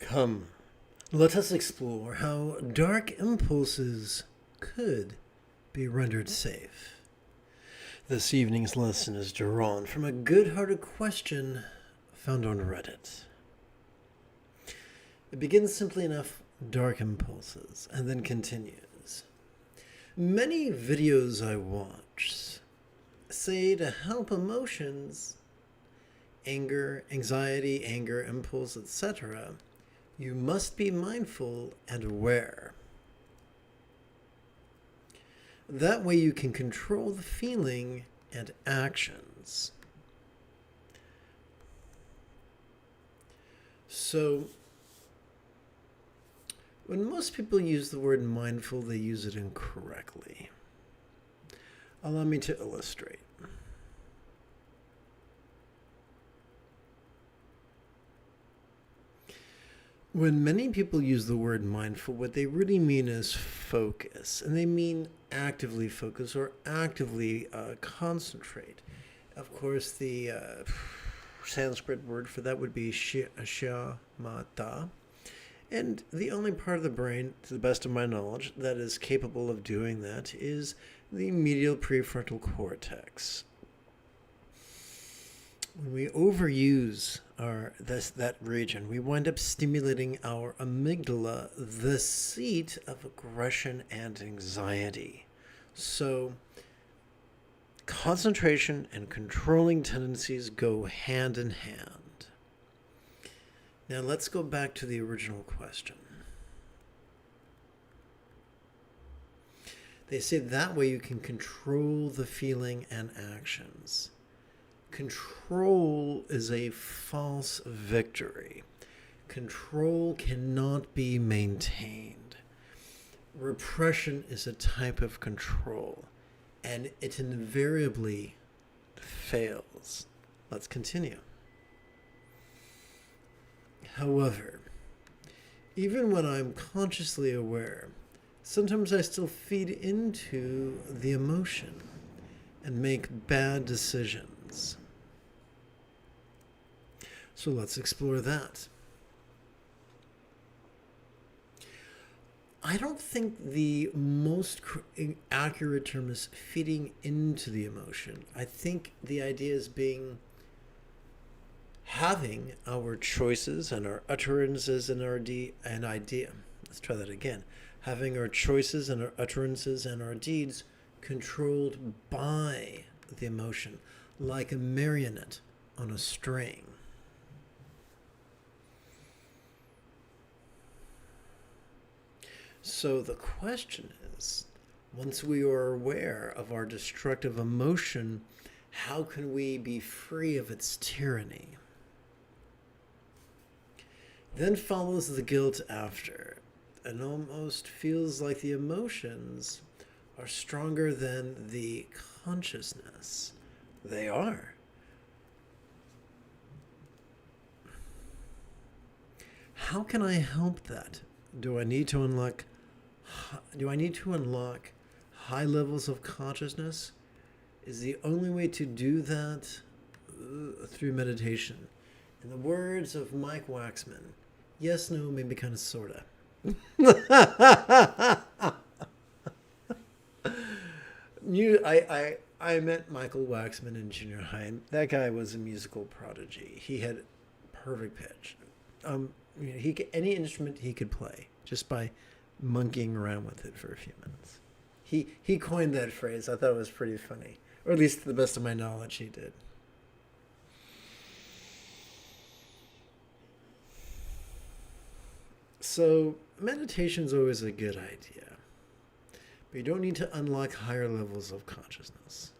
Come, let us explore how dark impulses could be rendered safe. This evening's lesson is drawn from a good-hearted question found on Reddit. It begins simply enough, dark impulses, and then continues. Many videos I watch say to help emotions, anger, anxiety, anger, impulse, etc., you must be mindful and aware. That way you can control the feeling and actions. So, when most people use the word mindful, they use it incorrectly. Allow me to illustrate. When many people use the word mindful, what they really mean is focus. And they mean actively focus or actively concentrate. Of course, the Sanskrit word for that would be shamatha. And the only part of the brain, to the best of my knowledge, that is capable of doing that is the medial prefrontal cortex. When we overuse that region, we wind up stimulating our amygdala, the seat of aggression and anxiety. So, concentration and controlling tendencies go hand in hand. Now let's go back to the original question. They say that way you can control the feeling and actions. Control is a false victory. Control cannot be maintained. Repression is a type of control, and it invariably fails. Let's continue. However, even when I'm consciously aware, sometimes I still feed into the emotion and make bad decisions. So let's explore that. I don't think the most accurate term is feeding into the emotion. I think the idea is having our choices and our utterances and an idea. Let's try that again. Having our choices and our utterances and our deeds controlled by the emotion, like a marionette on a string. So the question is, once we are aware of our destructive emotion, how can we be free of its tyranny? Then follows the guilt after. It almost feels like the emotions are stronger than the consciousness. They are. How can I help that? Do I need to unlock high levels of consciousness? Is the only way to do that through meditation? In the words of Mike Waxman, yes, no, maybe kind of, sorta. I met Michael Waxman in junior high. That guy was a musical prodigy. He had perfect pitch. Any instrument he could play just by monkeying around with it for a few minutes. He coined that phrase. I thought it was pretty funny, or at least to the best of my knowledge, he did. So meditation is always a good idea, but you don't need to unlock higher levels of consciousness.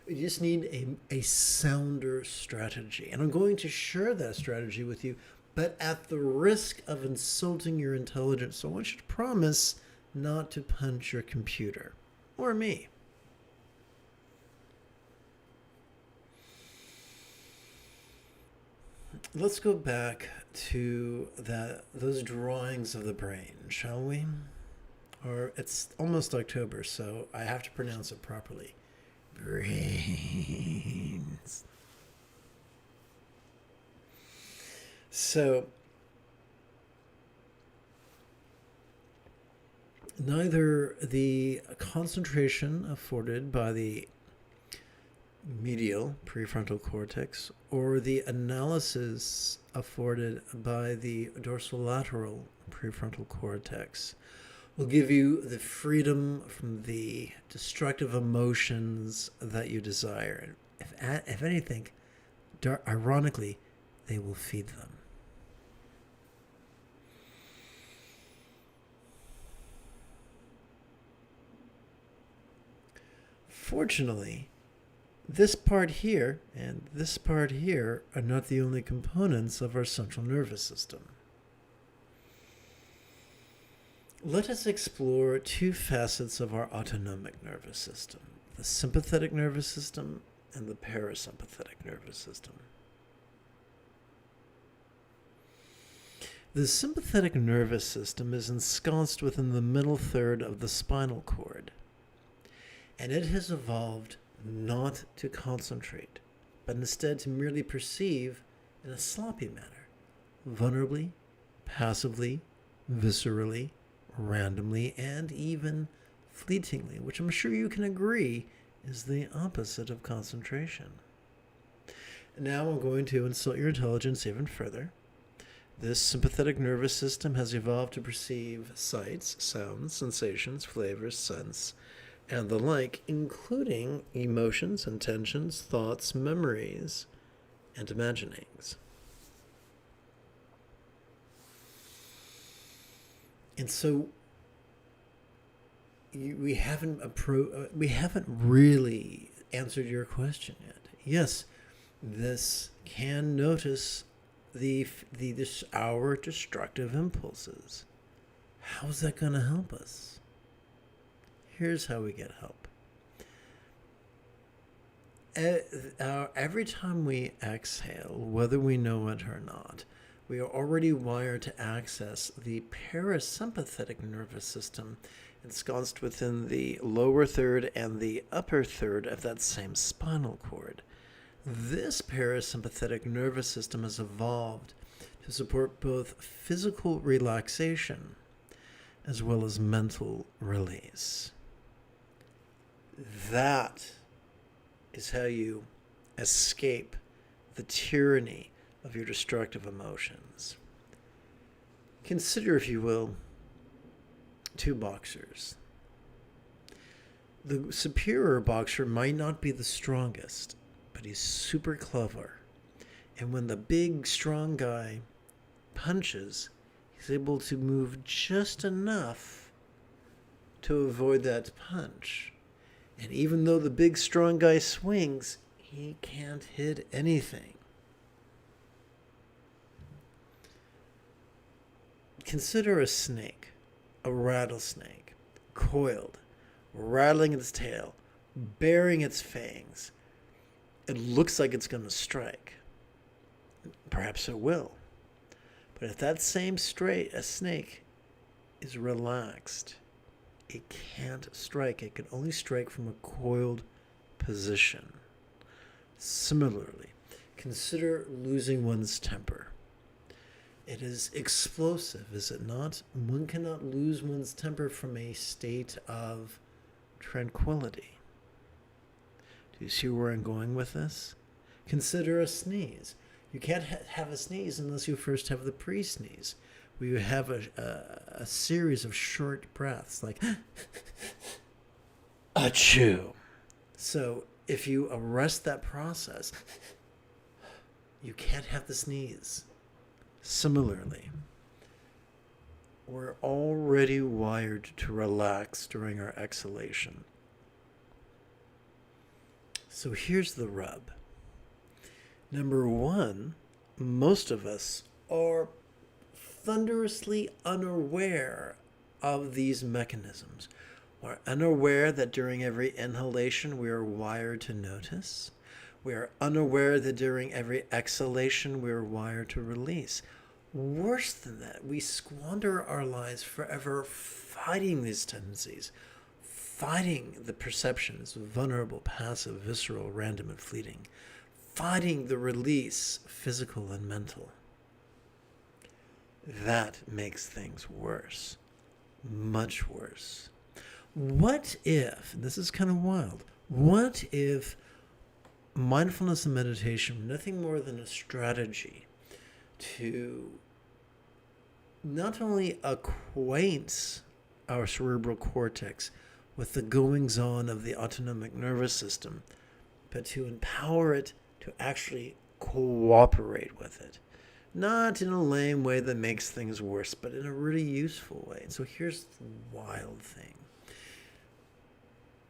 You just need a sounder strategy. And I'm going to share that strategy with you, but at the risk of insulting your intelligence. So I want you to promise not to punch your computer or me. Let's go back to those drawings of the brain, shall we? Or it's almost October, so I have to pronounce it properly. Brains. So neither the concentration afforded by the medial prefrontal cortex or the analysis afforded by the dorsolateral prefrontal cortex will give you the freedom from the destructive emotions that you desire. If anything, ironically, they will feed them. Fortunately, this part here and this part here are not the only components of our central nervous system. Let us explore two facets of our autonomic nervous system, the sympathetic nervous system and the parasympathetic nervous system. The sympathetic nervous system is ensconced within the middle third of the spinal cord, and it has evolved not to concentrate, but instead to merely perceive in a sloppy manner, vulnerably, passively, viscerally, randomly, and even fleetingly, which I'm sure you can agree is the opposite of concentration. Now I'm going to insult your intelligence even further. This sympathetic nervous system has evolved to perceive sights, sounds, sensations, flavors, scents, and the like, including emotions, intentions, thoughts, memories, and imaginings. And so we haven't really answered your question yet. Yes, this can notice our destructive impulses. How's that going to help us? Here's how we get help. Every time we exhale, whether we know it or not, we are already wired to access the parasympathetic nervous system ensconced within the lower third and the upper third of that same spinal cord. This parasympathetic nervous system has evolved to support both physical relaxation as well as mental release. That is how you escape the tyranny of your destructive emotions. Consider, if you will, two boxers. The superior boxer might not be the strongest, but he's super clever. And when the big, strong guy punches, he's able to move just enough to avoid that punch. And even though the big, strong guy swings, he can't hit anything. Consider a snake, a rattlesnake, coiled, rattling its tail, baring its fangs. It looks like it's going to strike. Perhaps it will. But if that same snake is relaxed, it can't strike. It can only strike from a coiled position. Similarly, consider losing one's temper. It is explosive, is it not? One cannot lose one's temper from a state of tranquility. Do you see where I'm going with this? Consider a sneeze. You can't have a sneeze unless you first have the pre-sneeze, where you have a series of short breaths, like achoo. So if you arrest that process, you can't have the sneeze. Similarly, we're already wired to relax during our exhalation. So here's the rub. Number one, most of us are thunderously unaware of these mechanisms. We're unaware that during every inhalation we are wired to notice. We are unaware that during every exhalation we are wired to release. Worse than that, we squander our lives forever fighting these tendencies, fighting the perceptions, vulnerable, passive, visceral, random, and fleeting, fighting the release, physical and mental. that makes things worse. Much worse. What if, this is kind of wild, what if mindfulness and meditation were nothing more than a strategy to not only acquaint our cerebral cortex with the goings-on of the autonomic nervous system, but to empower it to actually cooperate with it? Not in a lame way that makes things worse, but in a really useful way. And so here's the wild thing.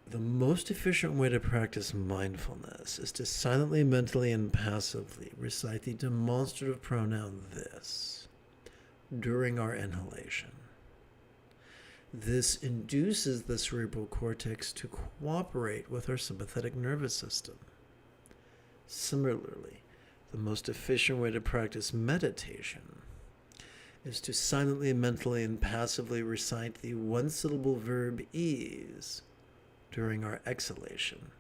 The most efficient way to practice mindfulness is to silently, mentally, and passively recite the demonstrative pronoun this during our inhalation. This induces the cerebral cortex to cooperate with our sympathetic nervous system. Similarly, the most efficient way to practice meditation is to silently, mentally, and passively recite the one-syllable verb ease during our exhalation.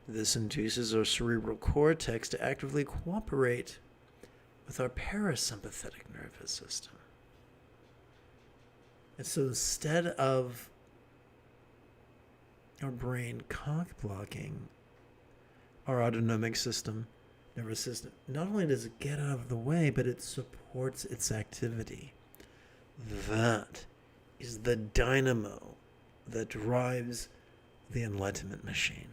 This induces our cerebral cortex to actively cooperate with our parasympathetic nervous system. And so instead of our brain cock-blocking our autonomic system, nervous system, not only does it get out of the way, but it supports its activity. That is the dynamo that drives the enlightenment machine.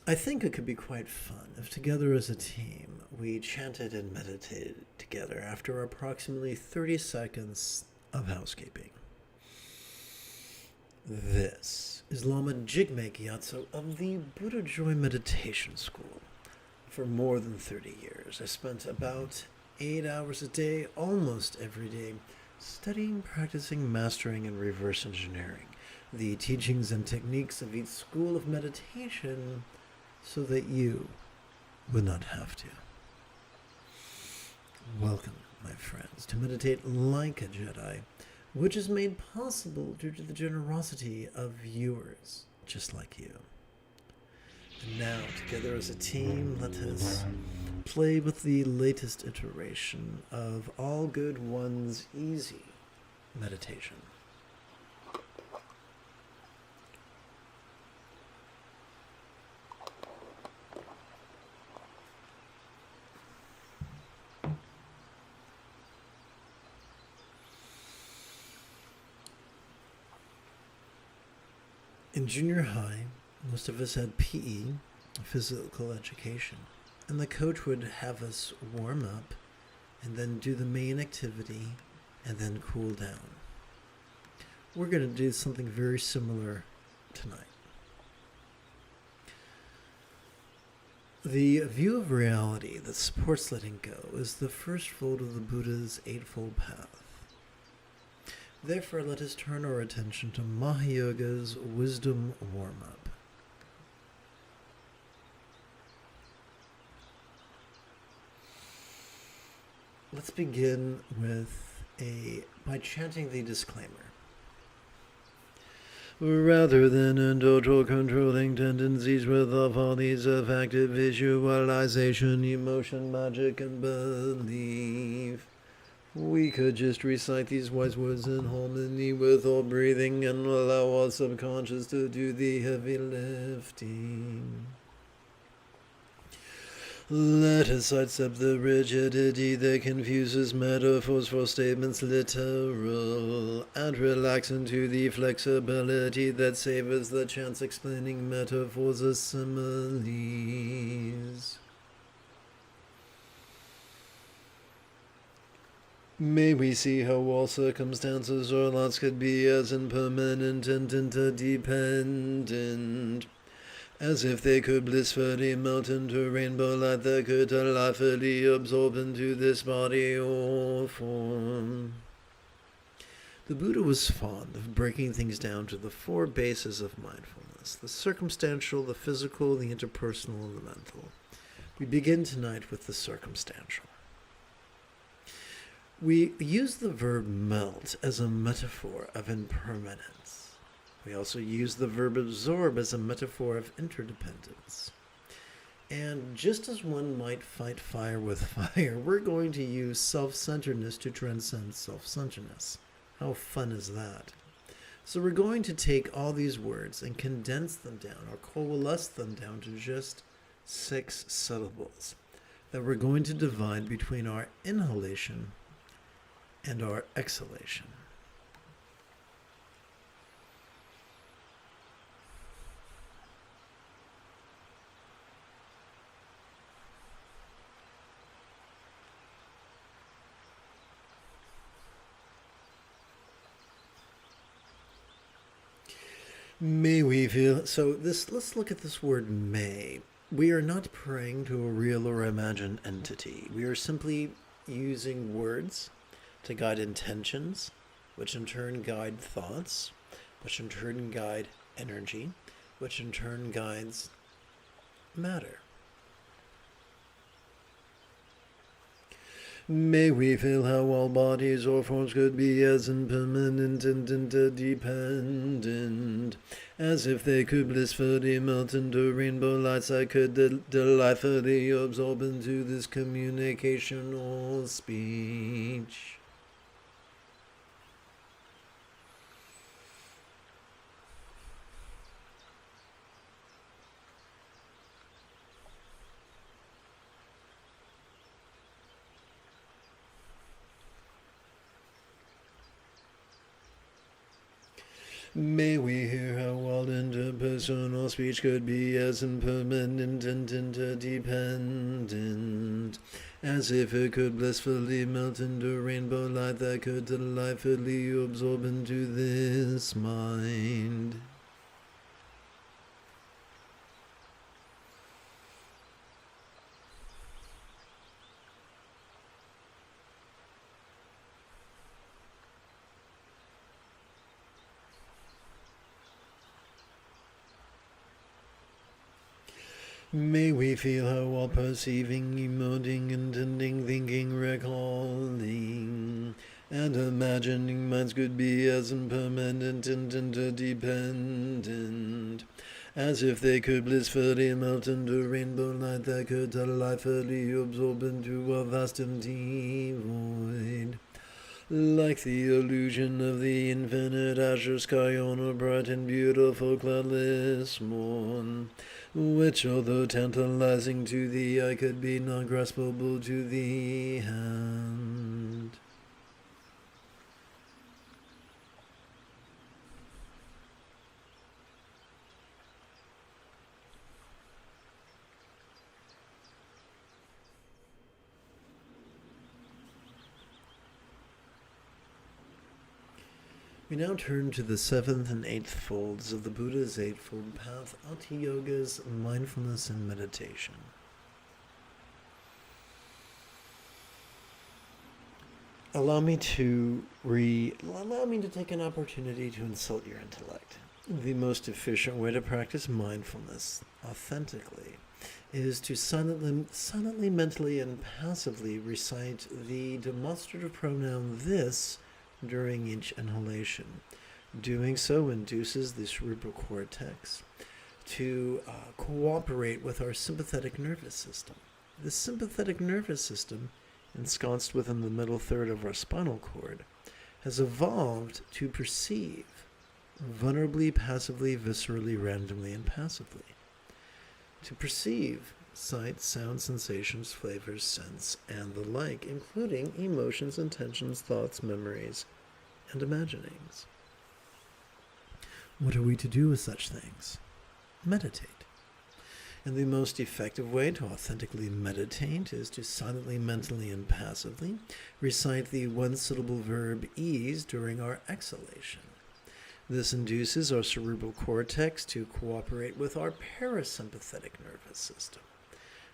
I think it could be quite fun if together as a team we chanted and meditated together after approximately 30 seconds of housekeeping. This is Lama Jigme Gyatso of the Buddha Joy Meditation School. For more than 30 years, I spent about 8 hours a day, almost every day, studying, practicing, mastering, and reverse engineering the teachings and techniques of each school of meditation so that you would not have to. Welcome, my friends, to Meditate Like a Jedi, which is made possible due to the generosity of viewers just like you. And now, together as a team, let us play with the latest iteration of All Good One's Easy Meditation. In junior high, most of us had PE, physical education, and the coach would have us warm up and then do the main activity and then cool down. We're going to do something very similar tonight. The view of reality that supports letting go is the first fold of the Buddha's Eightfold Path. Therefore, let us turn our attention to Mahayoga's wisdom warm-up. Let's begin by chanting the disclaimer. Rather than indulge or controlling tendencies with all follies of active visualization, emotion, magic, and belief, we could just recite these wise words in harmony with all breathing and allow our subconscious to do the heavy lifting. Let us accept the rigidity that confuses metaphors for statements literal, and relax into the flexibility that savors the chance explaining metaphors as similes. May we see how all circumstances or lots could be as impermanent and interdependent, as if they could blissfully melt into rainbow light that could delightfully absorb into this body or form. The Buddha was fond of breaking things down to the four bases of mindfulness: the circumstantial, the physical, the interpersonal, and the mental. We begin tonight with the circumstantial. We use the verb melt as a metaphor of impermanence. We also use the verb absorb as a metaphor of interdependence. And just as one might fight fire with fire, we're going to use self-centeredness to transcend self-centeredness. How fun is that? So we're going to take all these words and condense them down or coalesce them down to just 6 syllables that we're going to divide between our inhalation and our exhalation. May we feel... So let's look at this word may. We are not praying to a real or imagined entity. We are simply using words to guide intentions, which in turn guide thoughts, which in turn guide energy, which in turn guides matter. May we feel how all bodies or forms could be as impermanent and interdependent, as if they could blissfully melt into rainbow lights that could delightfully absorb into this communication or speech. May we hear how all interpersonal speech could be as impermanent and interdependent, as if it could blissfully melt into rainbow light that could delightfully absorb into this mind. May we feel how all perceiving, emoting, intending, thinking, recalling, and imagining minds could be as impermanent and interdependent, as if they could blissfully melt into rainbow light that could delightfully absorb into a vast empty void. Like the illusion of the infinite azure sky on a bright and beautiful cloudless morn, which, although tantalizing to the eye, could be not graspable to the hand. We now turn to the 7th and 8th folds of the Buddha's Eightfold Path, Ati Yoga's mindfulness and meditation. Allow me to take an opportunity to insult your intellect. The most efficient way to practice mindfulness authentically is to silently, mentally, and passively recite the demonstrative pronoun this during each inhalation. Doing so induces the cerebral cortex to cooperate with our sympathetic nervous system. The sympathetic nervous system, ensconced within the middle third of our spinal cord, has evolved to perceive vulnerably, passively, viscerally, randomly, and passively. To perceive sight, sound, sensations, flavors, scents, and the like, including emotions, intentions, thoughts, memories, and imaginings. What are we to do with such things? Meditate. And the most effective way to authentically meditate is to silently, mentally, and passively recite the one-syllable verb ease during our exhalation. This induces our cerebral cortex to cooperate with our parasympathetic nervous system.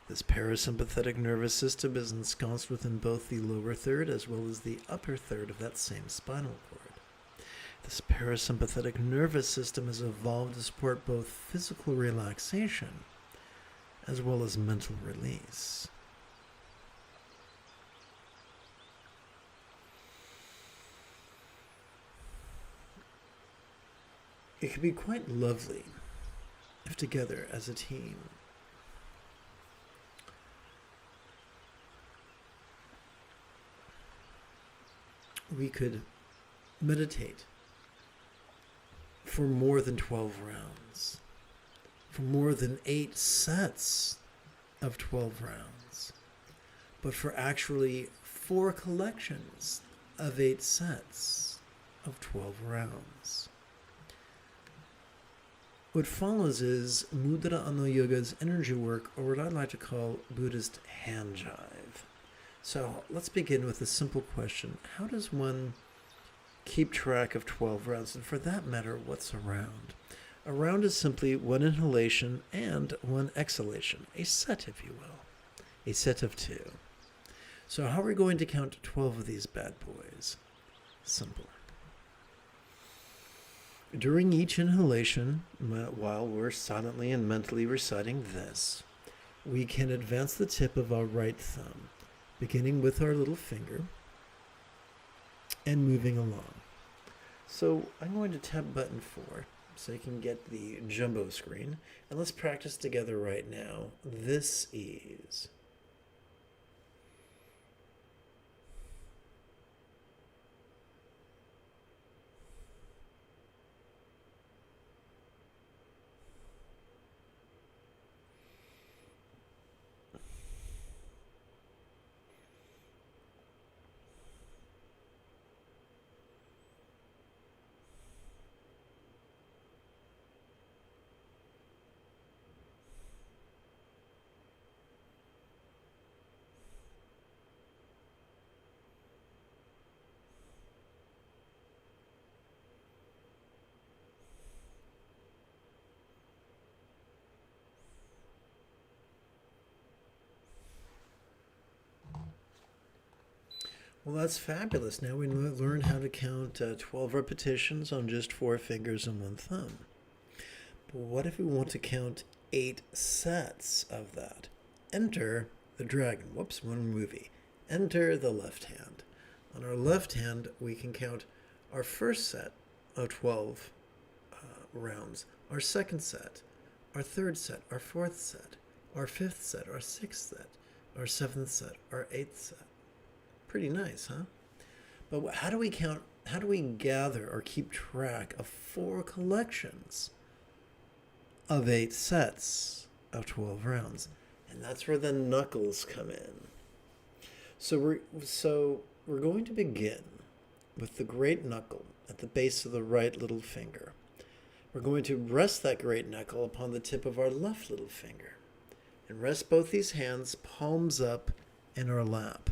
This parasympathetic nervous system is ensconced within both the lower third as well as the upper third of that same spinal cord. This parasympathetic nervous system has evolved to support both physical relaxation as well as mental release. It can be quite lovely if together as a team we could meditate for more than 12 rounds, for more than 8 sets of 12 rounds, but for actually 4 collections of 8 sets of 12 rounds. What follows is Mudra Ano Yoga's energy work, or what I like to call Buddhist hand jive. So let's begin with a simple question. How does one keep track of 12 rounds? And for that matter, what's a round? A round is simply one inhalation and one exhalation, a set, if you will, a set of 2. So how are we going to count 12 of these bad boys? Simple. During each inhalation, while we're silently and mentally reciting this, we can advance the tip of our right thumb, beginning with our little finger and moving along. So I'm going to tap button 4 so you can get the jumbo screen, and let's practice together right now. This is. Well, that's fabulous. Now we learn how to count 12 repetitions on just 4 fingers and 1 thumb. But what if we want to count 8 sets of that? Enter the dragon. Whoops, one movie. Enter the left hand. On our left hand, we can count our first set of 12 rounds, our second set, our third set, our fourth set, our fifth set, our sixth set, our seventh set, our eighth set. Pretty nice, huh? But how do we count, how do we gather or keep track of 4 collections of 8 sets of 12 rounds? And that's where the knuckles come in. So we're going to begin with the great knuckle at the base of the right little finger. We're going to rest that great knuckle upon the tip of our left little finger and rest both these hands palms up in our lap,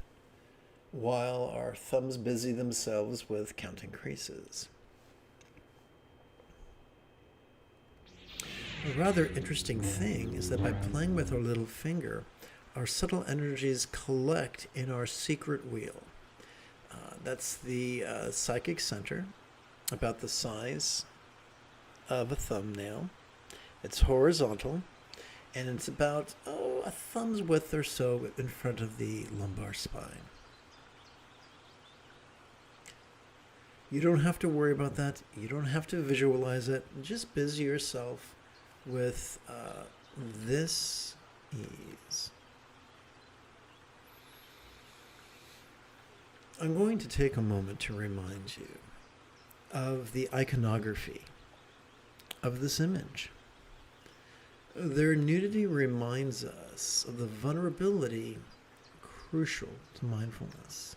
while our thumbs busy themselves with counting creases. A rather interesting thing is that by playing with our little finger, our subtle energies collect in our secret wheel. That's the psychic center, about the size of a thumbnail. It's horizontal, and it's about a thumb's width or so in front of the lumbar spine. You don't have to worry about that. You don't have to visualize it. Just busy yourself with this ease. I'm going to take a moment to remind you of the iconography of this image. Their nudity reminds us of the vulnerability crucial to mindfulness.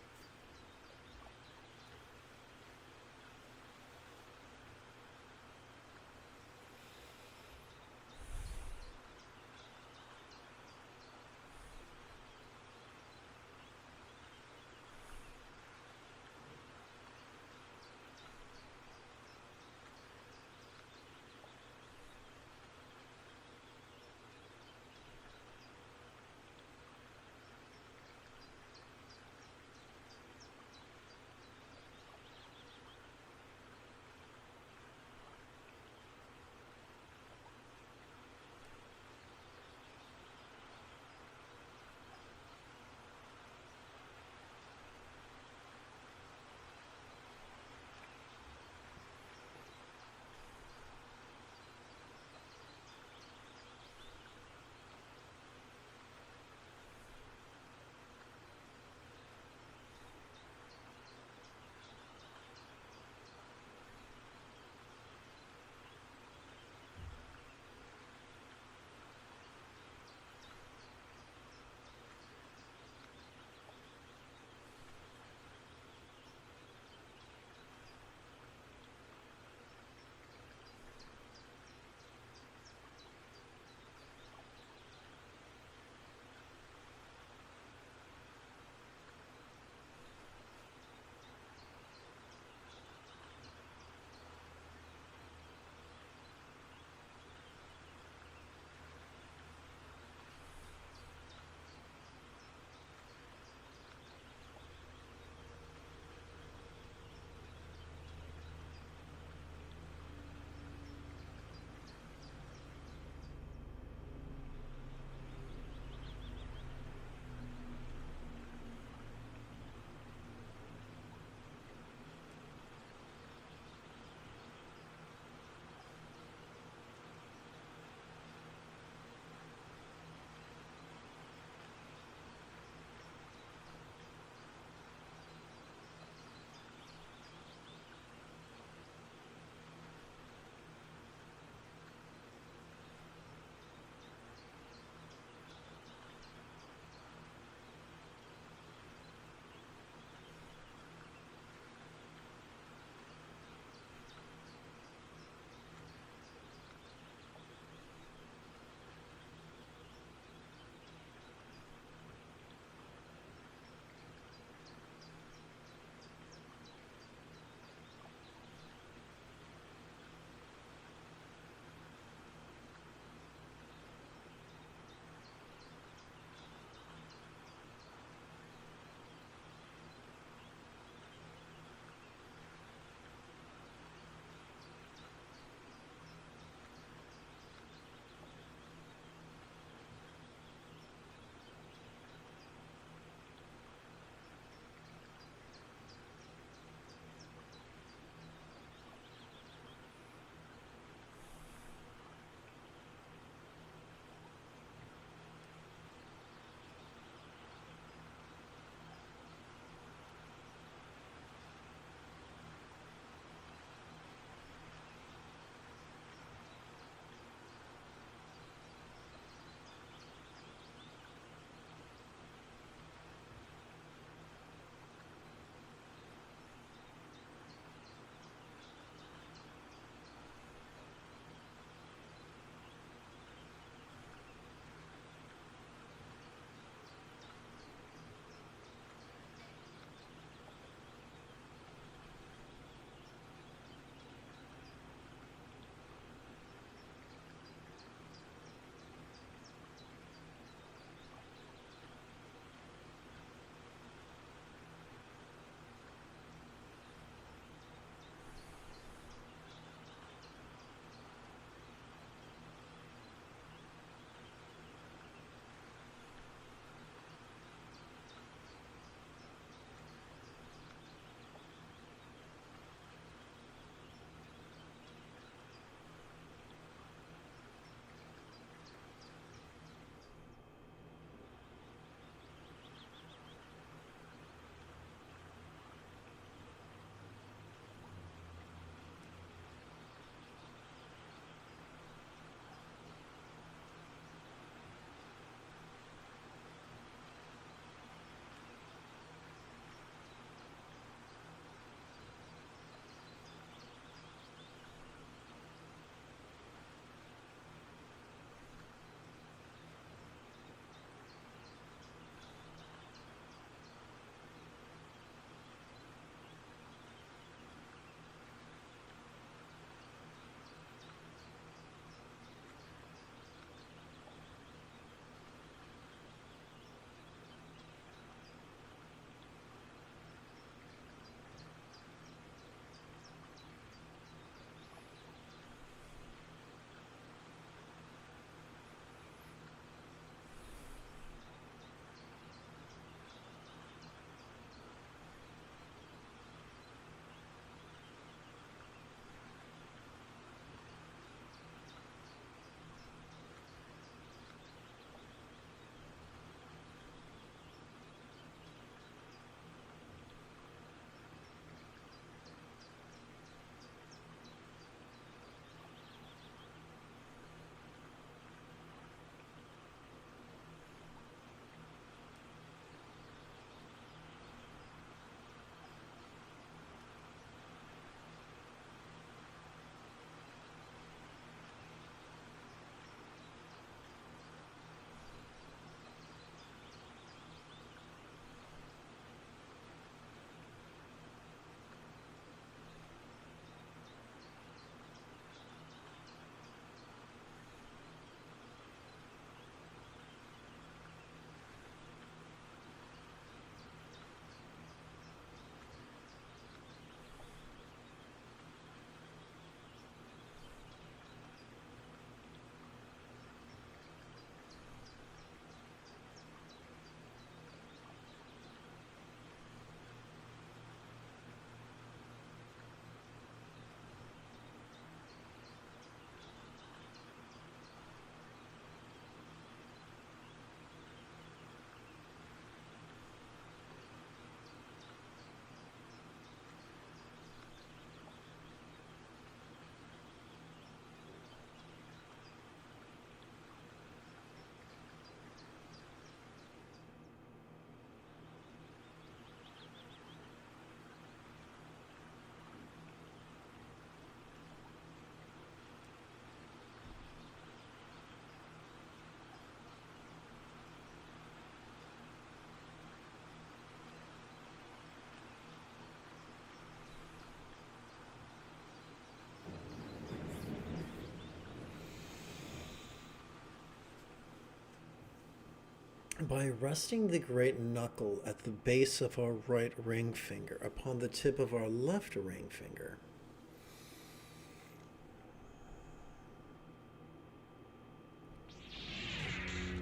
By resting the great knuckle at the base of our right ring finger upon the tip of our left ring finger,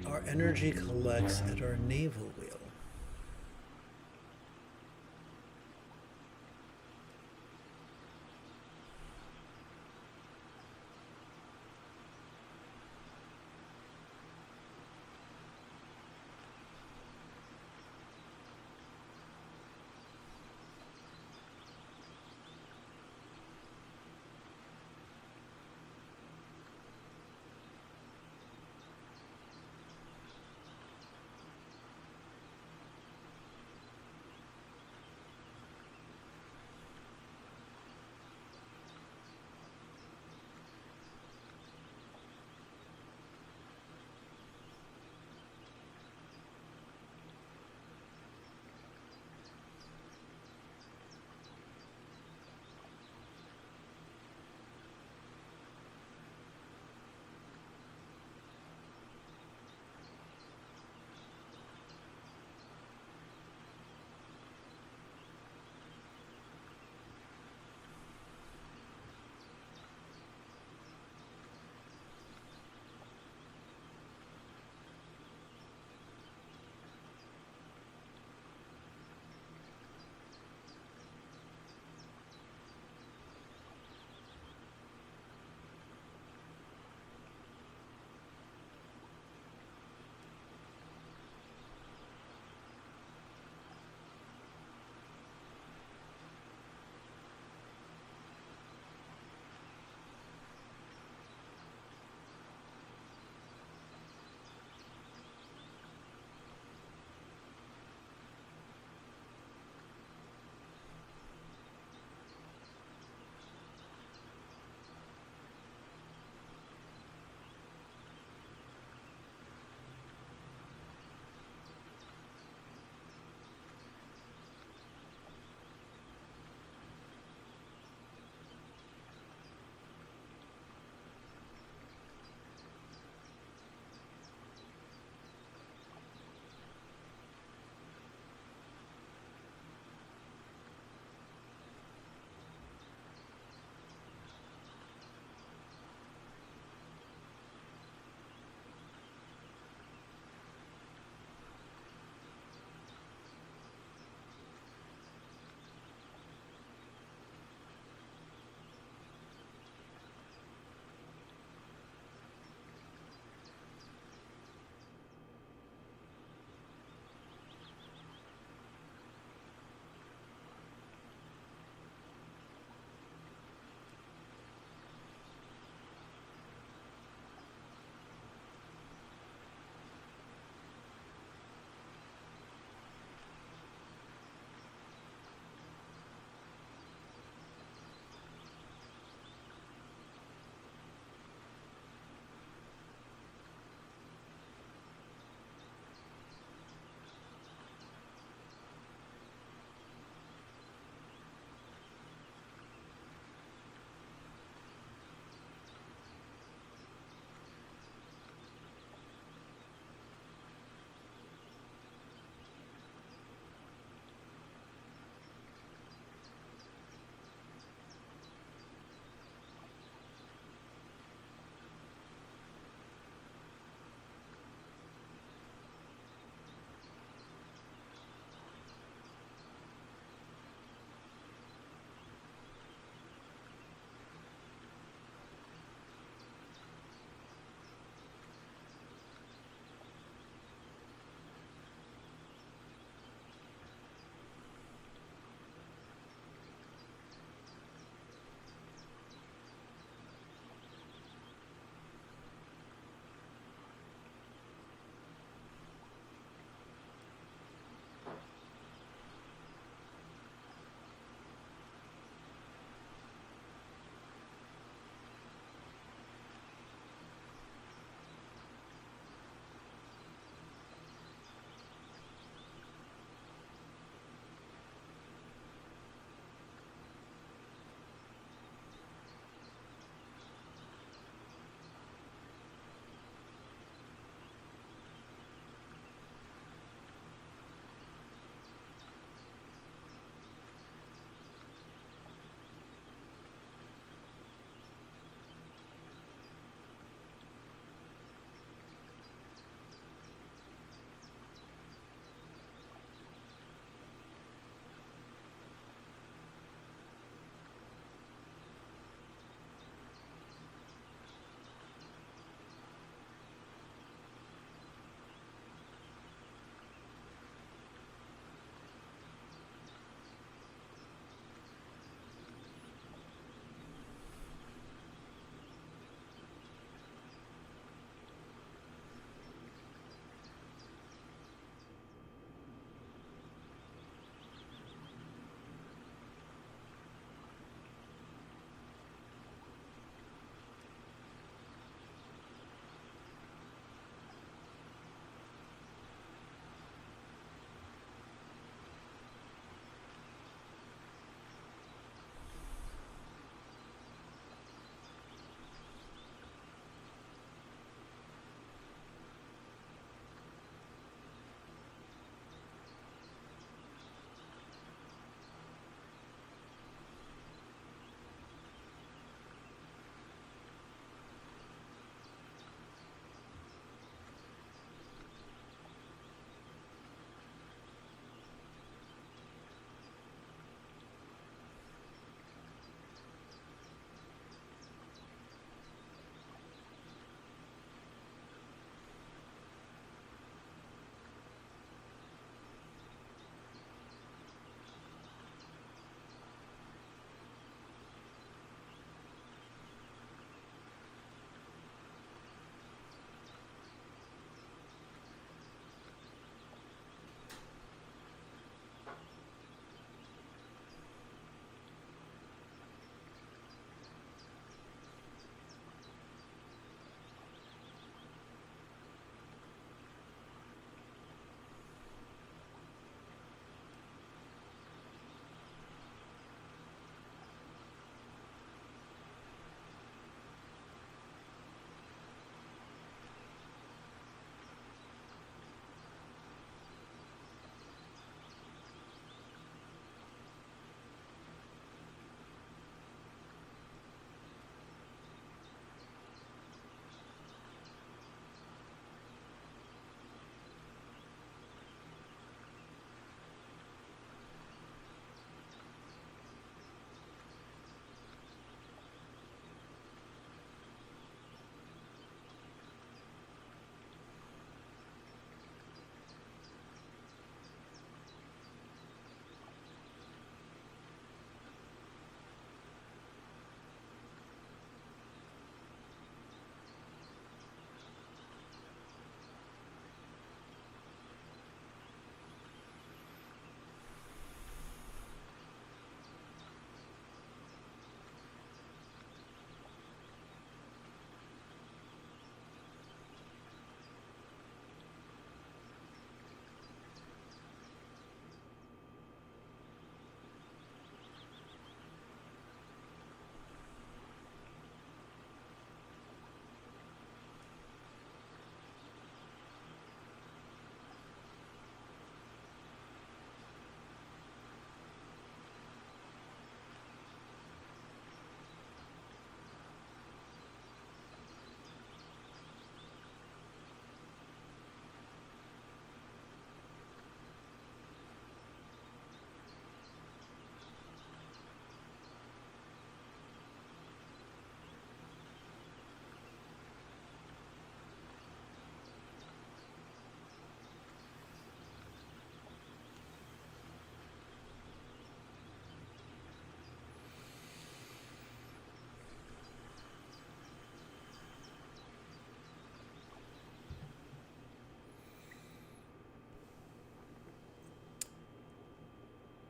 our energy collects at our navel wheel.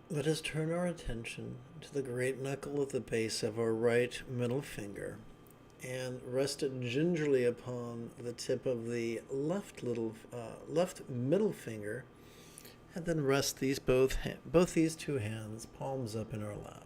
Let us turn our attention to the great knuckle at the base of our right middle finger and rest it gingerly upon the tip of the left middle finger, and then rest these both these two hands palms up in our lap.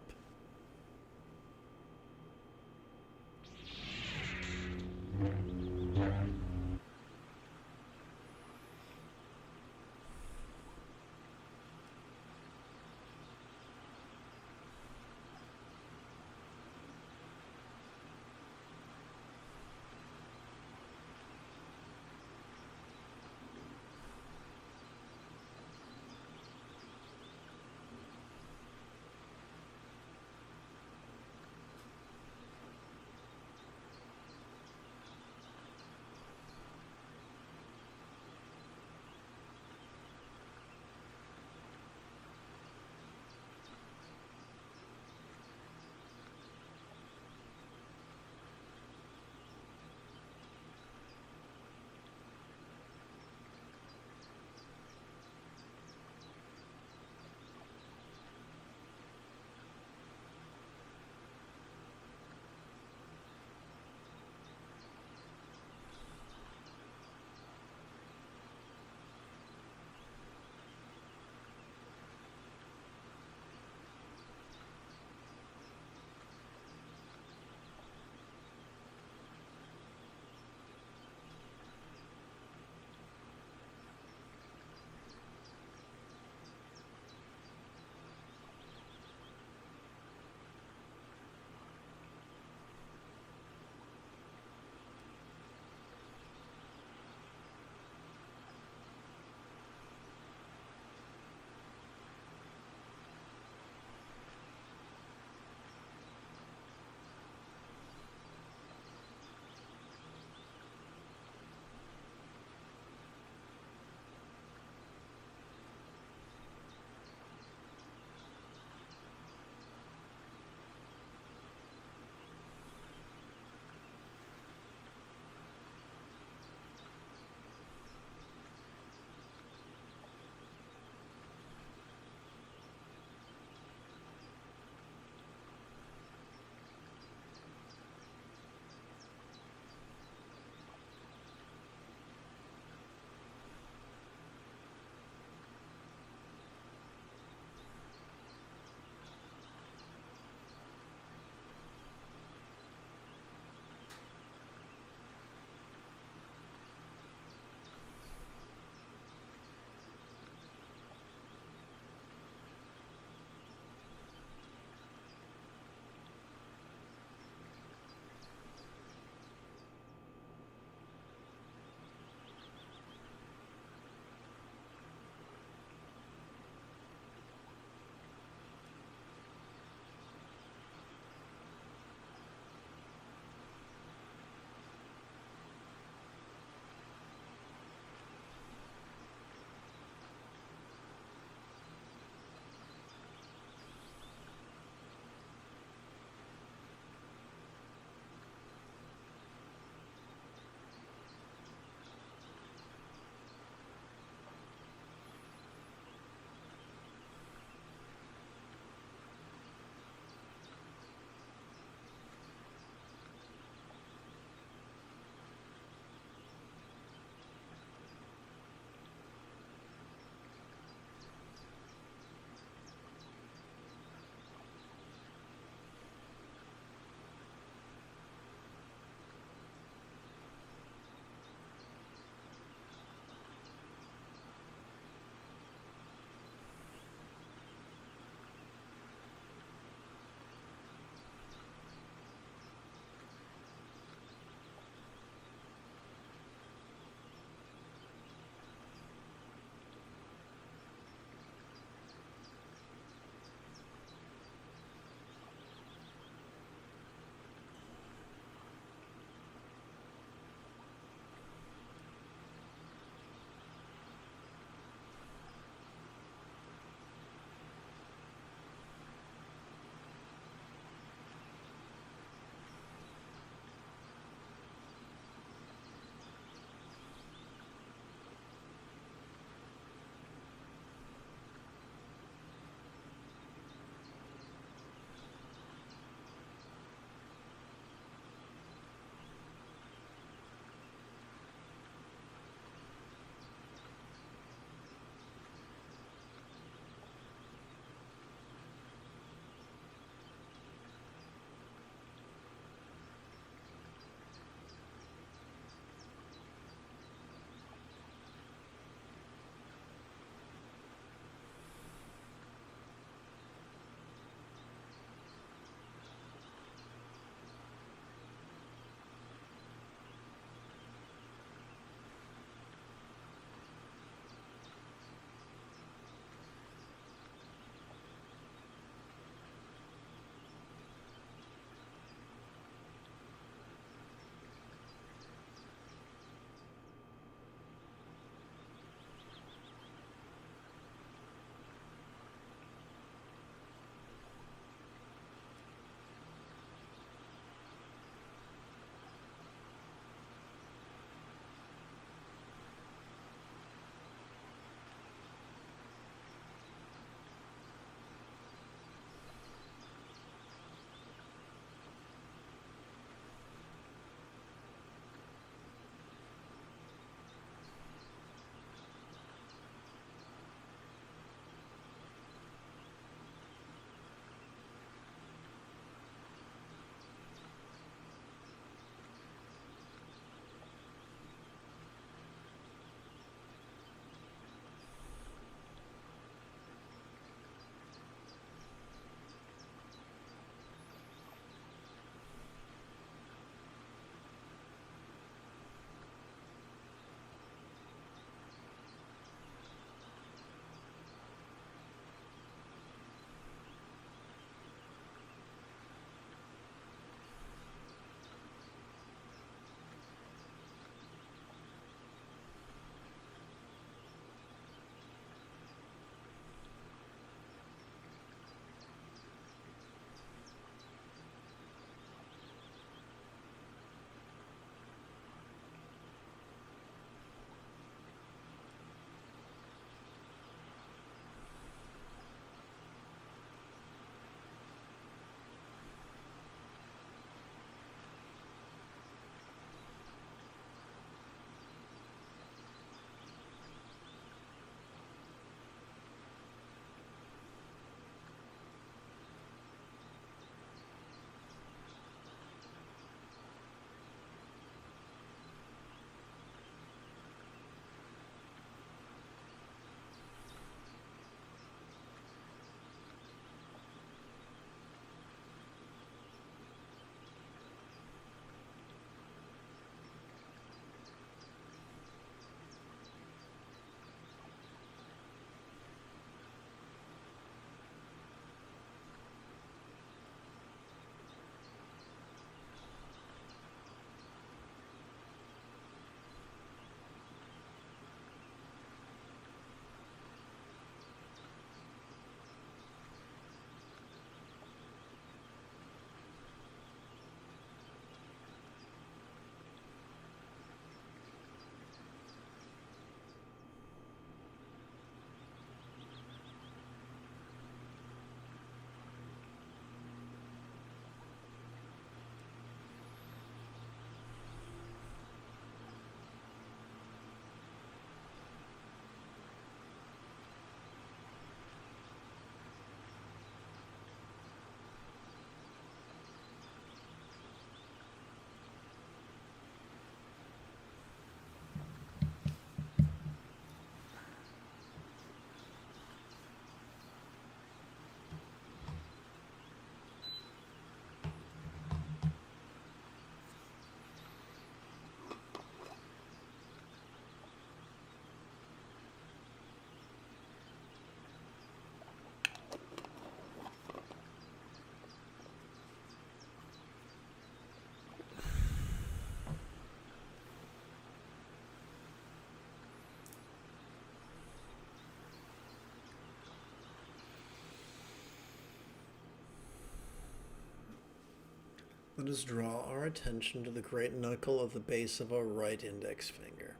Let us draw our attention to the great knuckle of the base of our right index finger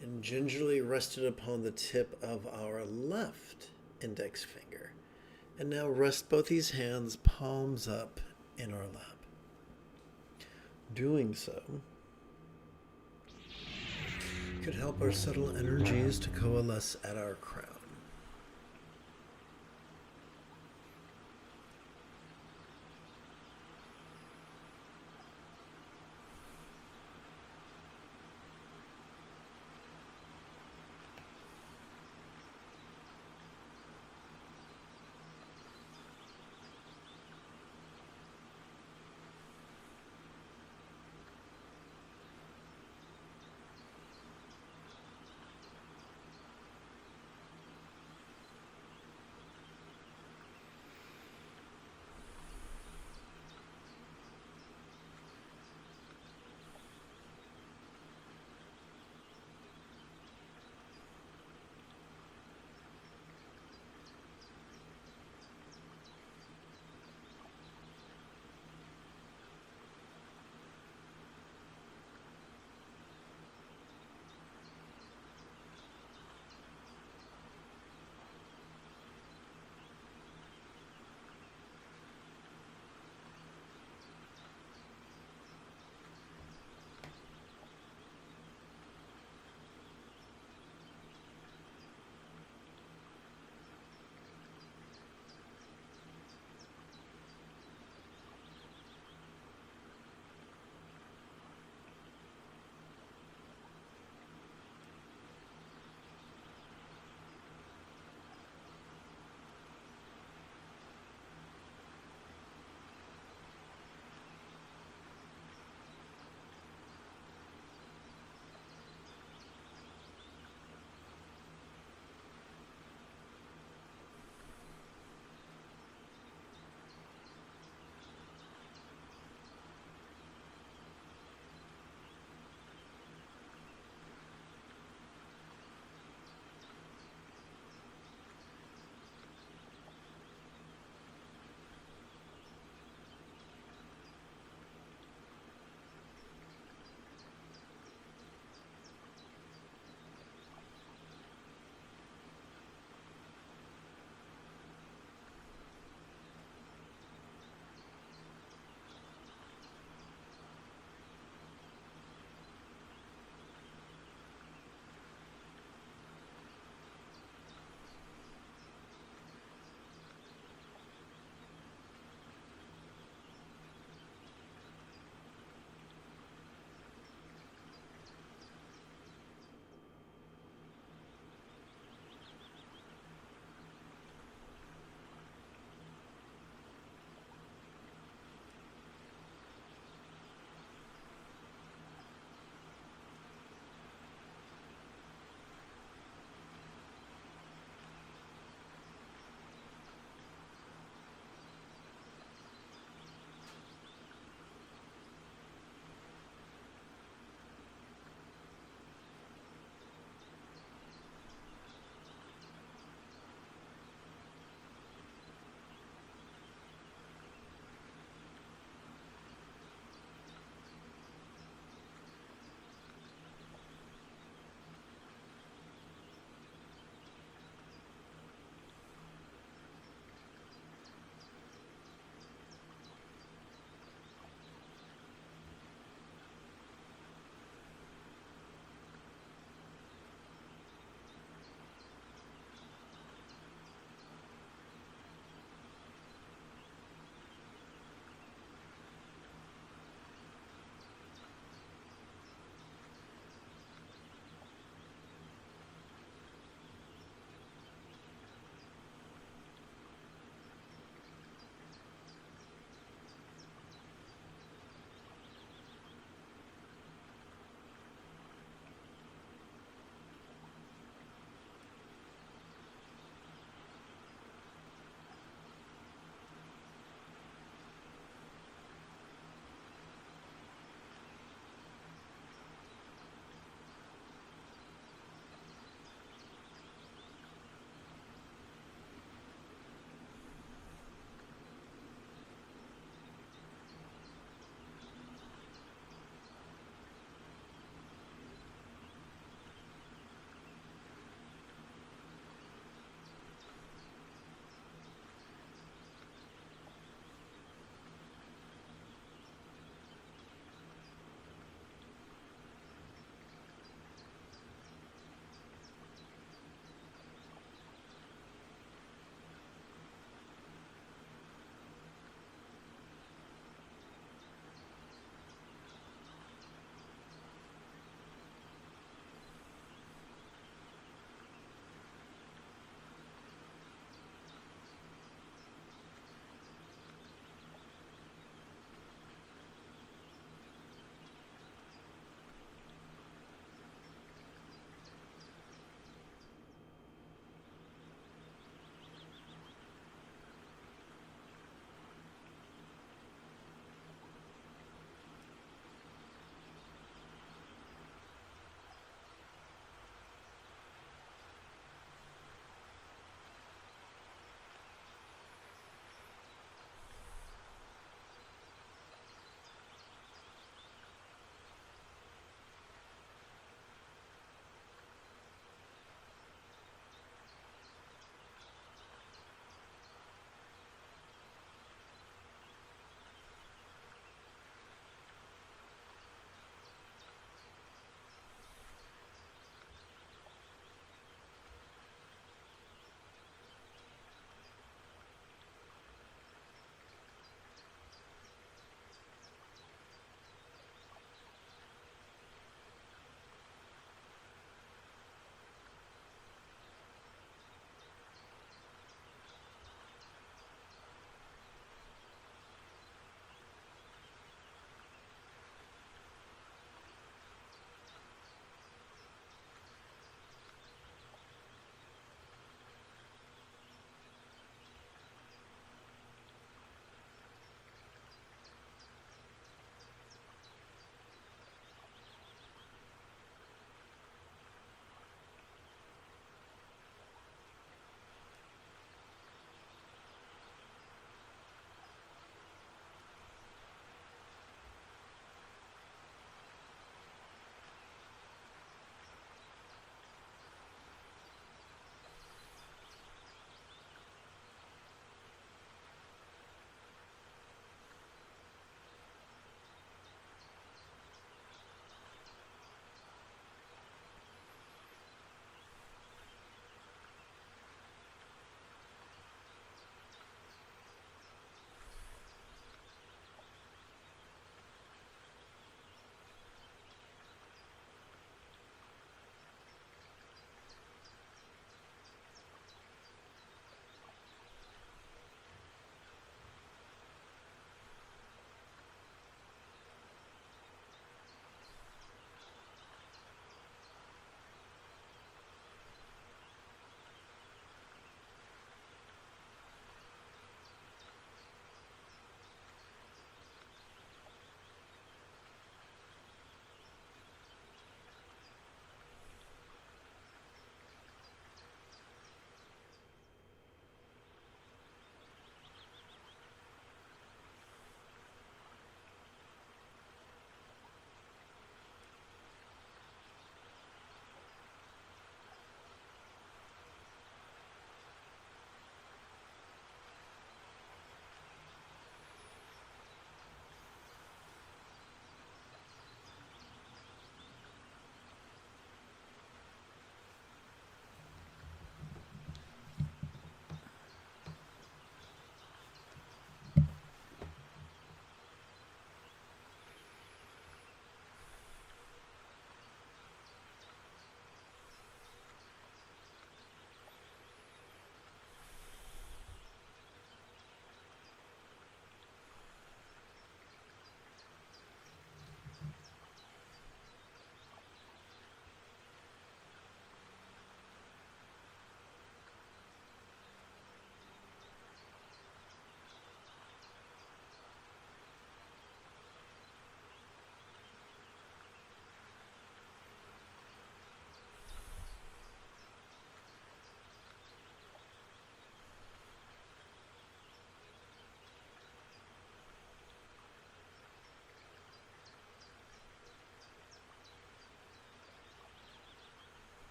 and gingerly rest it upon the tip of our left index finger. And now rest both these hands palms up in our lap. Doing so could help our subtle energies to coalesce at our crown.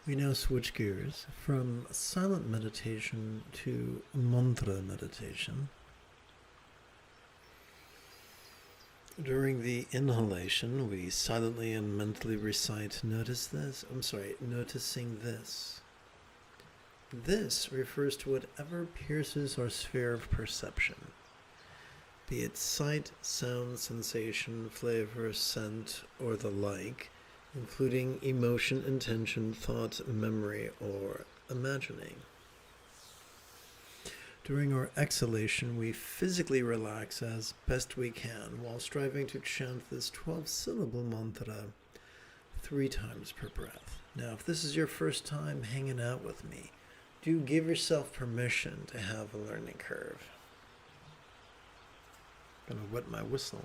We now switch gears from silent meditation to mantra meditation. During the inhalation, we silently and mentally recite, noticing this. This refers to whatever pierces our sphere of perception, be it sight, sound, sensation, flavor, scent, or the like, including emotion, intention, thought, memory, or imagining. During our exhalation, we physically relax as best we can while striving to chant this 12-syllable mantra 3 times per breath. Now, if this is your first time hanging out with me, do give yourself permission to have a learning curve. I'm going to wet my whistle.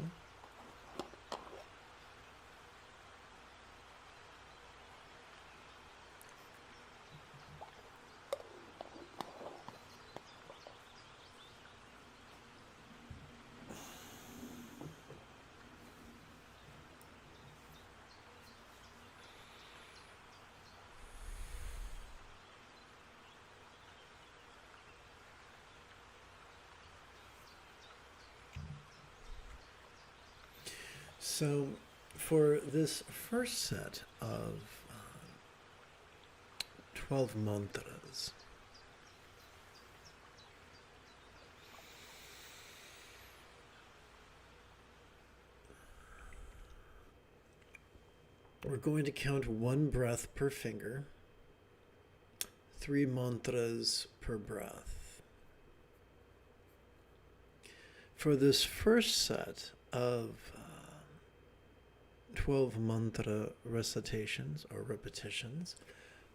So for this first set of 12 mantras, we're going to count 1 breath per finger, 3 mantras per breath. For this first set of 12 mantra recitations or repetitions,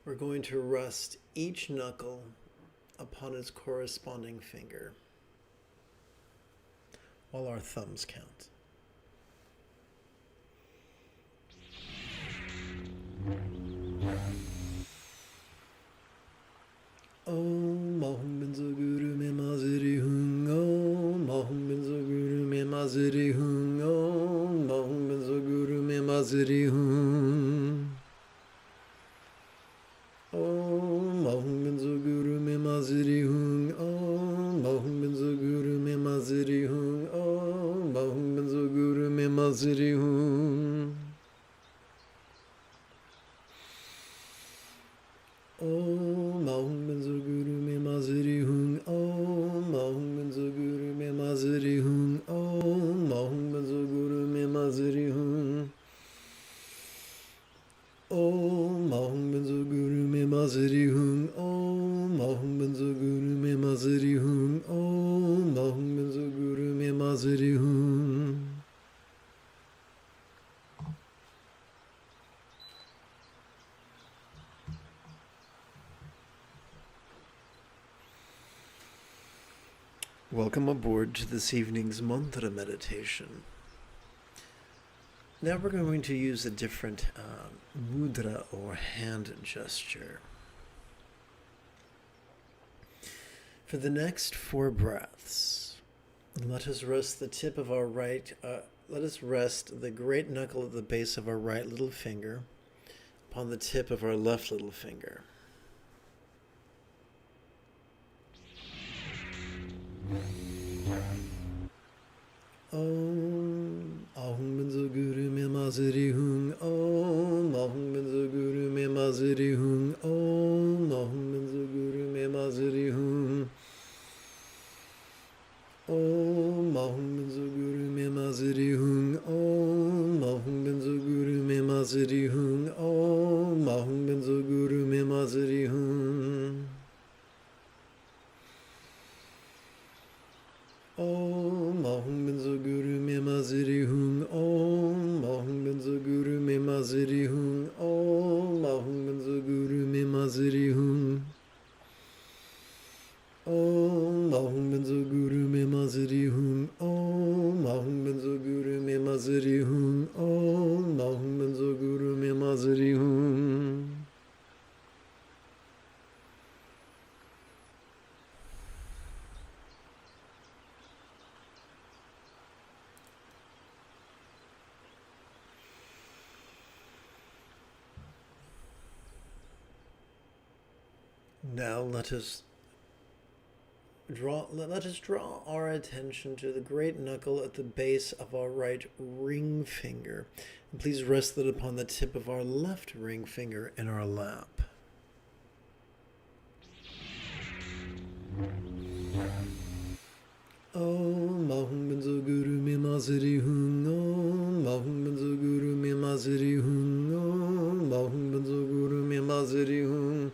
we're going to rest each knuckle upon its corresponding finger while our thumbs count. Om Ahum Benzo Guru Me Maziri Hung Om Ahum Benzo Guru Me Maziri Hung Om Ahum Benzo Guru Me Maziri Hung Om Ahum Benzo Guru Me Maziri Hung Om Ahum Benzo Guru Me Maziri Hung Om Ahum Benzo Guru Me Maziri Hung Om Ahum Benzo Guru Me Maziri Hung Om Ahum Benzo Guru Me Maziri Hung Om Ahum Benzo Guru Me Maziri Hung Om Ahum Benzo Guru Me Maziri Hung Om Ahum Benzo Guru Me Maziri Hung Om Ahum Benzo Guru Me Maziri Hung. Welcome aboard to this evening's mantra meditation. Now we're going to use a different mudra or hand gesture. For the next 4 breaths, let us rest the tip of our let us rest the great knuckle at the base of our right little finger upon the tip of our left little finger. Om Ahum Benzo Guru Me Maziri Hung Om Ahum Benzo Guru Me Maziri Hung Om Ahum Benzo Guru Me Maziri Hung Om Ahum Benzo Guru Me Maziri Hung Om Ahum Benzo Guru Me Maziri Hung Om Ahum Benzo Guru Me Maziri Hung Om Ahum Benzo Guru Me Maziri Hung Om Ahum Benzo Guru Me Maziri Hung Om Ahum Benzo Guru Me Maziri Hung Om Ahum Benzo Guru Me Maziri Hung Om Ahum Benzo Guru Me Maziri Hung Om Ahum Benzo Guru Me Maziri Hung. Now let us draw our attention to the great knuckle at the base of our right ring finger. And please rest it upon the tip of our left ring finger in our lap. Om Mahum Benzo Guru Mimaziri Hung Om Mahum Benzo Guru Mimaziri Hung Om Mahum Benzo Guru Mimaziri Hung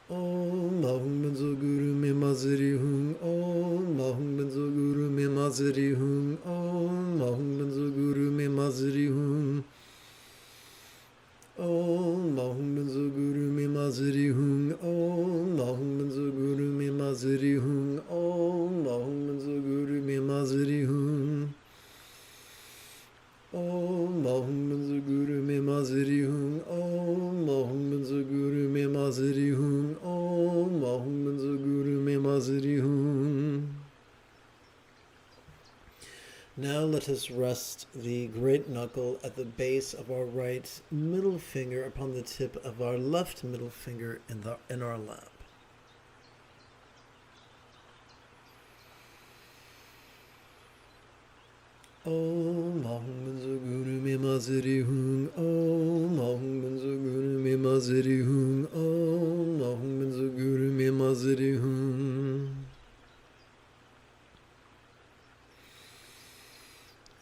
Om Mahum Benzo Guru Mimaziri Hung Om Mahum Benzo Guru Mimaziri Hung Om Mahum Benzo Guru Mimaziri Hung Om Mahum Benzo Guru Mimaziri Hung Om Mahum Benzo Guru Mimaziri Hung Om Mahum Benzo Guru Mimaziri Hung Om Mahum Benzo Guru Mimaziri Hung Om Mahum Benzo Guru Mimaziri Hung Om Mahum Benzo Guru Mimaziri Hung. Now let us rest the great knuckle at the base of our right middle finger upon the tip of our left middle finger in our lap. Om Mahum Benzo Guru Mimaziri Hung Om Mahum Benzo Guru Mimaziri Hung Om Mahum Benzo Guru Mimaziri Hung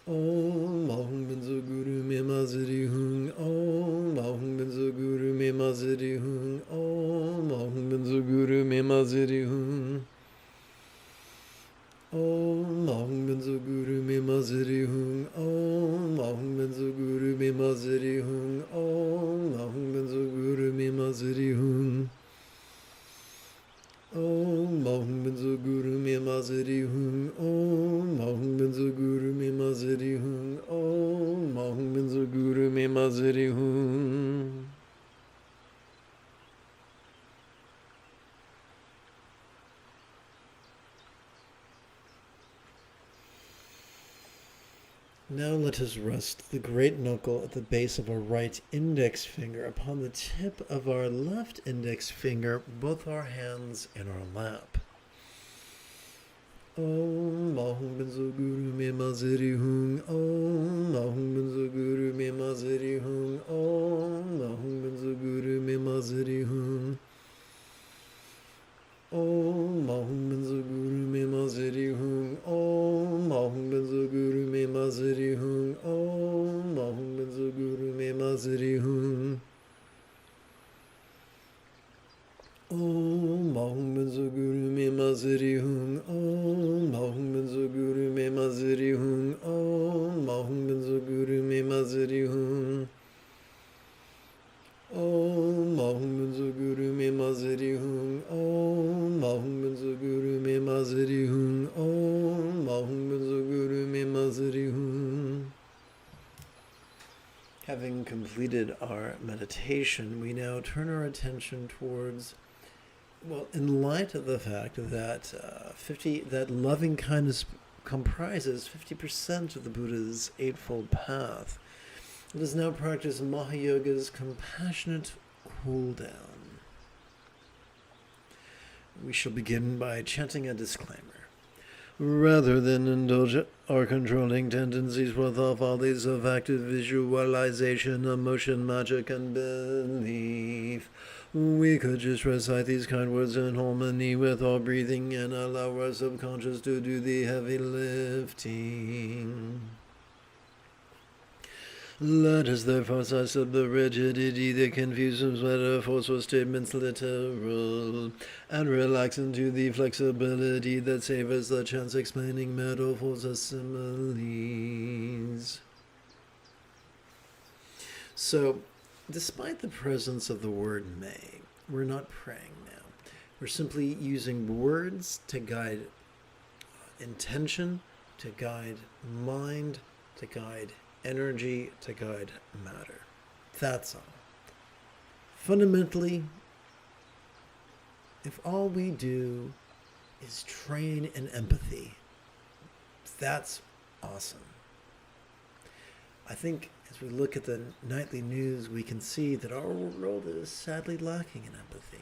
Om Mahum Benzo Guru Mimaziri Hung Om Mahum Benzo Guru Mimaziri Hung Om Mahum Benzo Guru Mimaziri Hung Om Mahum Benzo Guru Mimaziri Hung Om Mahum Benzo Guru Mimaziri Hung Om Mahum Benzo Guru Mimaziri Hung Om Mahum Benzo Guru Mimaziri Hung Om Mahum Benzo Guru Mimaziri Hung Om Mahum Benzo Guru Mimaziri Hung. Now let us rest the great knuckle at the base of our right index finger upon the tip of our left index finger, both our hands in our lap. Om Mahum Benzo Guru Mimaziri Hung Om Mahum Benzo Guru Mimaziri Hung Om Mahum Benzo Guru Mimaziri Hung Om Mahum Benzo Guru Mimaziri Hung Om Mahum Benzo Guru Mimaziri Hung Om Mahum Benzo Guru Mimaziri Hung Om Mahum Benzo Guru Mimaziri Hung Om Mahum Benzo Guru Mimaziri Hung Om Mahum Benzo Guru Mimaziri Hung Om Mahum Benzo Guru Mimaziri Hung Om Mahum Benzo Guru Mimaziri Hung Om Mahum Benzo Guru Mimaziri Hung. Having completed our meditation, we now turn our attention towards, well, in light of the fact that loving kindness comprises 50% of the Buddha's Eightfold Path, let us now practice Mahayoga's compassionate cool down. We shall begin by chanting a disclaimer. Rather than indulge our controlling tendencies for the follies of active visualization, emotion, magic, and belief, we could just recite these kind words in harmony with our breathing and allow our subconscious to do the heavy lifting. Let us therefore size up the rigidity that confuses metaphors or statements literal, and relax into the flexibility that savors the chance explaining metaphors as similes. So, despite the presence of the word may, we're not praying now. We're simply using words to guide intention, to guide mind, to guide energy, to guide matter. That's all. Fundamentally, if all we do is train in empathy, that's awesome. I think as we look at the nightly news, we can see that our world is sadly lacking in empathy.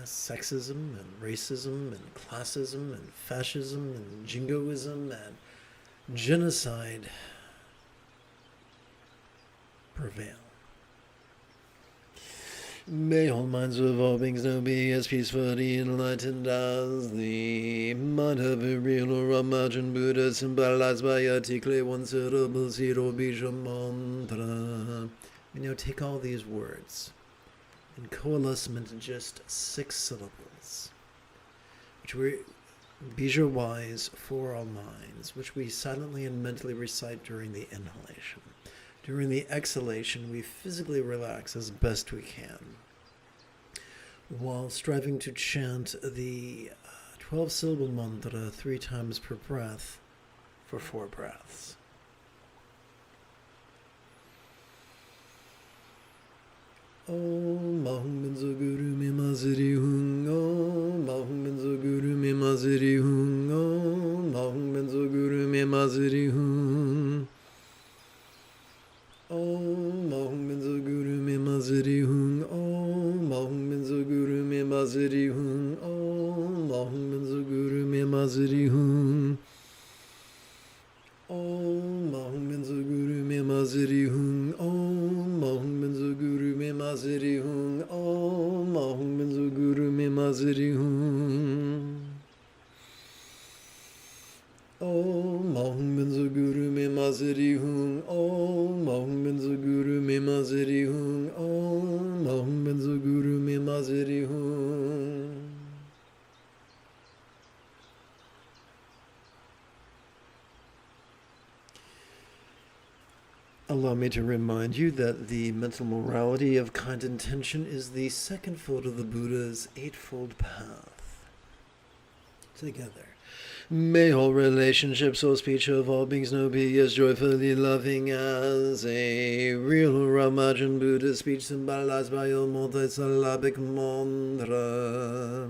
sexism and racism and classism and fascism and jingoism and genocide prevail. May all minds of all beings now be as peacefully enlightened as the mind of a real or imagined Buddha, symbolized by a tikle one syllable zero bija mantra. We now take all these words and coalesce them into just 6 syllables, which we bija-wise for our minds, which we silently and mentally recite during the inhalation. During the exhalation, we physically relax as best we can, while striving to chant the 12-syllable mantra 3 times per breath for 4 breaths. Om Mahum Benzo Guru Me Maziri Hung. Om Mahum Benzo Guru Me Maziri Hung. Om Mahum Benzo Guru Me Maziri Hung. Om Mahum Benzo Guru Me Maziri Hung. Om Mahum Benzo Guru Me Maziri Hung. Om Mahum Benzo Guru Me Maziri Hung. Om Mahum Benzo Guru Me Maziri Hung. Om Mahum Benzo Guru Me Maziri Hung. Om Mahum Benzo Guru Me Maziri Hung. Om Mahum Benzo Guru Me Maziri Hung. Om Mahum Benzo Guru Me Maziri Hung. Om Mahum Benzo Guru Me Maziri Hung. Allow me to remind you that the mental morality of kind intention is the second fold of the Buddha's eightfold path. Together. May all relationships, all speech of all beings now be as joyfully loving as a real or imagined Buddha speech symbolized by a multi-syllabic mantra.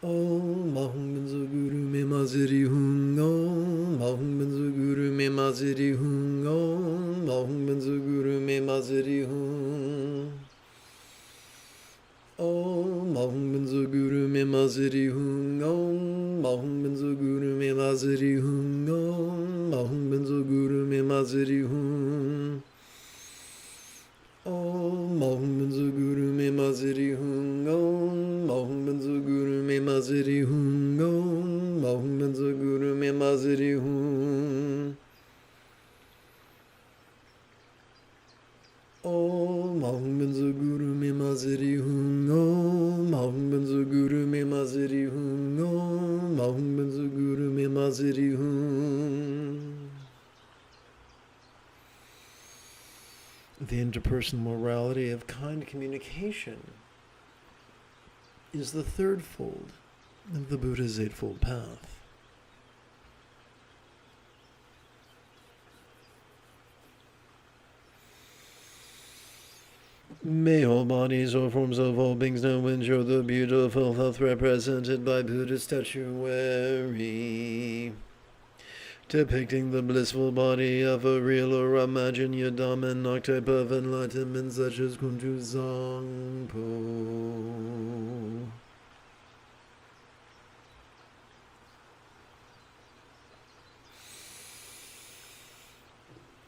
Om Mahum Benzo Guru Me Maziri Hung. Om Mahum Benzo Guru Me Maziri Hung. Om Mahum Benzo Guru Me Maziri Hung. Om Mahum Benzo Guru Me Maziri Hung. Om Mahum Benzo Guru Me Maziri Hung. Om Mahum Benzo Guru Me Maziri Hung. Om Mahum Benzo Guru Me Maziri Hung. Om Mahum Benzo Guru Me Maziri Hung. Om Mahum Benzo Guru Me Maziri Hung. Om Mahum Benzo Guru Me Maziri Hung. Om Mahum Benzo Guru Me Maziri Hung. Om Mahum Benzo Guru Me Maziri Hung. The interpersonal morality of kind communication is the third fold of the Buddha's eightfold path. May all bodies or forms of all beings now enjoy the beautiful health represented by Buddha's statuary, depicting the blissful body of a real or imagined Yadam and archetype of enlightenment such as Kunju Zangpo.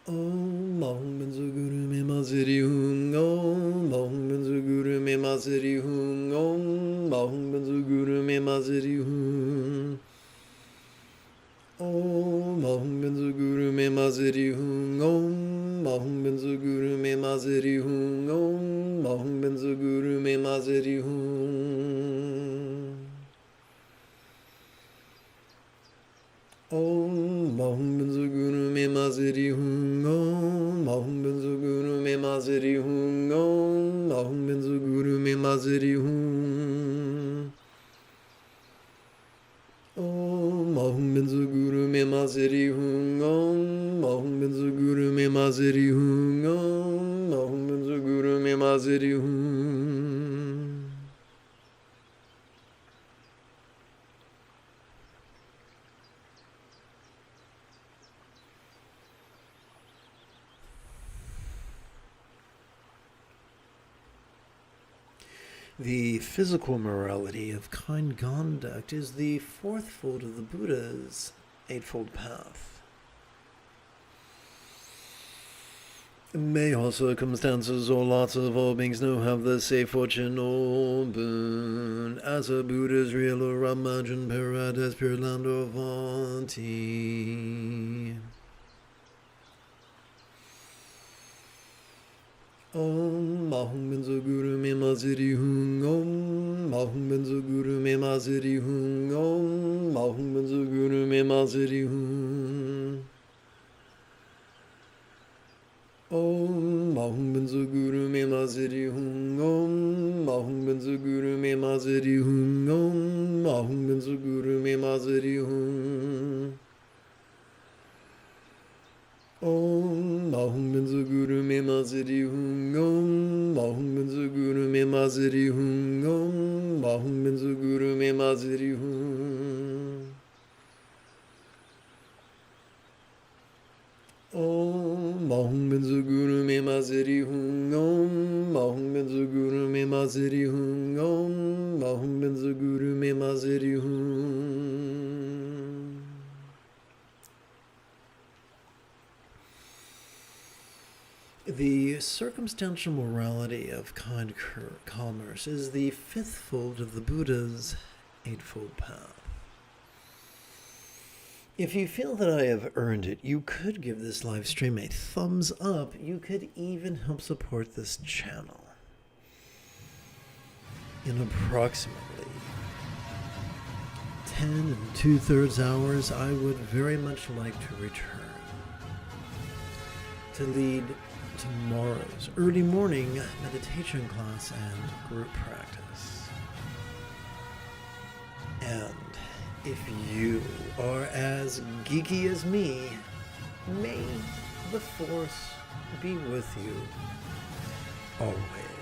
Om Mahum Benzo Guru Me Maziri Hung. Om Mahum Benzo Guru Me Maziri Hung. Om Mahum Benzo Guru Me Maziri Hung. Om Mahum Benzo Guru Me Maziri Hung. Om Mahum Benzo Guru Me Maziri Hung. Om Mahum Benzo Guru Me Maziri Hung. Om Mahum Benzo Guru Me Maziri Hung. Om Mahum Benzo Guru Me Maziri Hung. Om Mahum Benzo Guru Me Maziri Hung. Om Mahum Benzo Guru Me Maziri Hung. Om Mahum Benzo Guru Me Maziri Hung. Om Mahum Benzo Guru Me Maziri Hung. The physical morality of kind conduct is the fourth fold of the Buddha's Eightfold Path. May all circumstances or lots of all beings know have the safe fortune or boon, as a Buddha's real or imagined paradise, pure land or Vanti. Om Mahum Benzo Guru Me Maziri Hung Om Mahum Benzo Guru Me Maziri Hung Om Mahum Benzo Guru Me Maziri Hung Om Mahum Benzo Guru Me Maziri Hung Om Mahum Benzo Guru Me Maziri Hung Om Mahum Benzo Guru Me Maziri Hung Om Mahum Benzo Guru Me Maziri Hung Om Mahum Benzo Guru Me Maziri Hung Om Mahum Benzo Guru Me Maziri Hung Om Mahum Benzo Guru Me Maziri Hung Om Mahum Benzo Guru Me Maziri Hung Om Mahum Benzo Guru Me Maziri Hung. The circumstantial morality of kind commerce is the fifth fold of the Buddha's Eightfold Path. If you feel that I have earned it, you could give this live stream a thumbs up. You could even help support this channel. In approximately 10 and 2/3 hours, I would very much like to return to lead tomorrow's early morning meditation class and group practice. And if you are as geeky as me, may the Force be with you always.